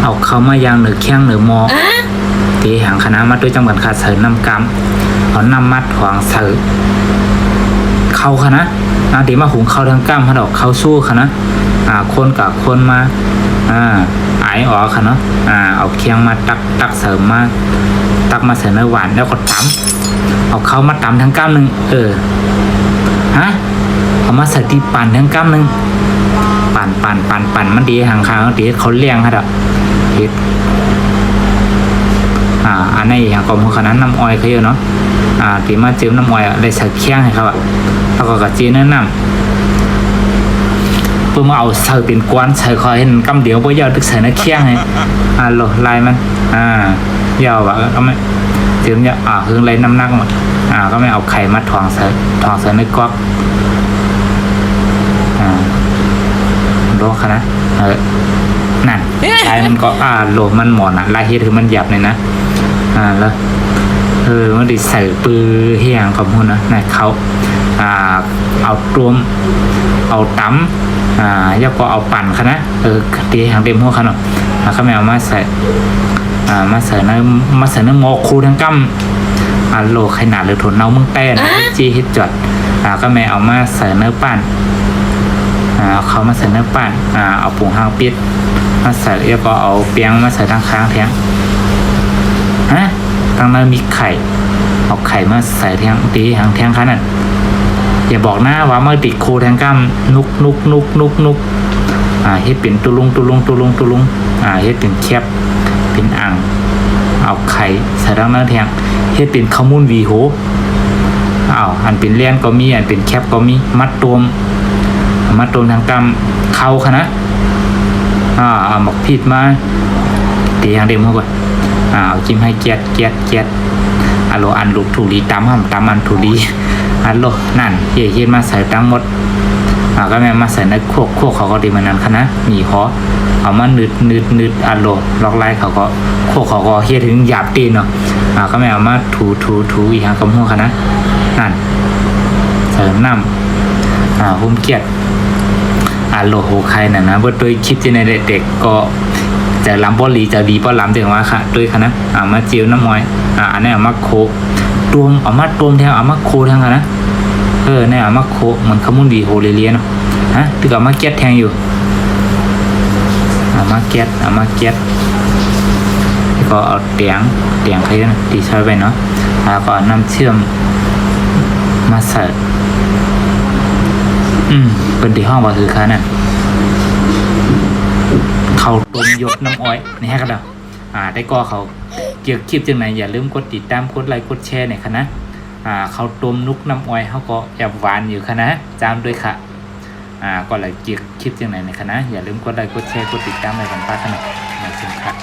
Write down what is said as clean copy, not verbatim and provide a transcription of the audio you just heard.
เอาเข้ามายางเหนือแข้งเหนือมอตีหางคณะมาด้วยจังหวัดขาดเสริน้ำกำเอาน้ำมัดหวางเสริเข้าคณะตีมาหุงเข้าทางกำเขาดอกเข้าสู้คณะคนกับคนมาไออ๋อค่ะเนาะเอาเคียงมาตักเสริมมาตักมาเสริมในหวานแล้วก็ตำเอาเข้ามาตำทั้งกำหนึ่งเอามาใส่ที่ปั่นทั้งกำหนึ่งปั่นมันดีห่างคางดีเขาเลี้ยงค่ะดอกเฮ็ดอันนี้อย่างกรมขนาดน้ำอ้อยเขาเยอะเนาะตีมาเจิมน้ำอ้อยได้ใส่เคียงให้เขาแล้วก็กระเจี๊ยบน้ำเพื่อมาเอาใส่เป็นก้อนใส่คอยเห็นกำเดียวเพื่อยาวตึกใส่ในเคียงให้โหลลายมันยาวแบบก็ไม่เจิมเนี่ยคือไรน้ำหนักหมดก็ไม่เอาไข่มาถองใส่ในก๊อกโลกนะนั่นใช้มันก็โลมันหมอนลายเฮ็ดคือมันหยับเลยนะแล้วมันดิใส่ปือเฮียงของพวกนะเขาเอาตรวมเอาตั้มยกก็เอาปั่นค่ะนะตีหางเต็มหัวขนาดเขาไม่เอามาใส่มาใส่เนื้อหมอคูทั้งกั้มโลขนาดหรือถุนเน่ามึงแป้นจีฮิตจอดก็ไม่เอามาใส่เนื้อปั่นเขามาใส่เนื้อปั่นเอาผงห้างปิดมาใส่แล้วก็เอาเปียงมาใส่ทางค้างแทงทางนั้นมีไข่เอาไข่มาใส่แทงตีหางแทงขนาดอย่าบอกนะว่าเมื่อติดโคแทงกั้มนุกเฮ็ดเป็นตุลุงเฮ็ดเป็นแคบเป็นอ่างเอาไข่ใส่ทางนั้นแทงเฮ็ดเป็นข้าวมุนวีโหอันเป็นเลี้ยนก็มีอันเป็นแคบก็มีมัดตัวทางกำเข้าค่ะนะหมกผิดมาตีทางเดิมเข้าก่อนเอาจิ้มให้เกียดอันลูกถูดีตามอันถูดีนั่นเย็นมาใส่ตั้งหมดก็แม่มาใส่ในโคกเขาก็ดีมันนั้นค่ะนะมีขอเอามานืดล็อกไล่เขาก็โคกเขาก็เฮียถึงหยาบตีนเนาะก็แม่เอามาถูอีกทางกำหัวค่ะนะนั่นใส่น้ำหุ้มเกียดโลโหใครน่ะนะเพื่อโดยคิดในเด็กก็จะล้ำป้อลีจะดีป้อล้ำถึงว่าค่ะด้วยค่ะนะมาเจียวน้ำมอยอันนี้เอามาโคตวมเอามาตวมแทงเอามาโคแทงค่ะนะเนี่ยเอามาโคเหมือนขมุนดีโฮเลียเนาะถึงเอามาเก็ตแทงอยู่เอามาเก็ตก็เอาเตียงใครนะตีใช้ไปเนาะแล้วก็น้ำเชื่อมมาใส่เป็นที่ห้องว่าคือค่ะน่ะเขาต้มยกน้ำอ้อยนี่ฮะกันแล้วได้ก็เขาเกี่ยวคลิปจังไหนอย่าลืมกดติดตามกดไลค์กดแชร์หน่อยค่ะนะเขาต้มนุกน้ำอ้อยเขาก็แอบหวานอยู่ค่ะนะจามด้วยค่ะก็ไลค์เกี่ยวคลิปจังไหนค่ะนะอย่าลืมกดไลค์กดแชร์กดติดตามในกันป้าขนาดในเชิงค่ะ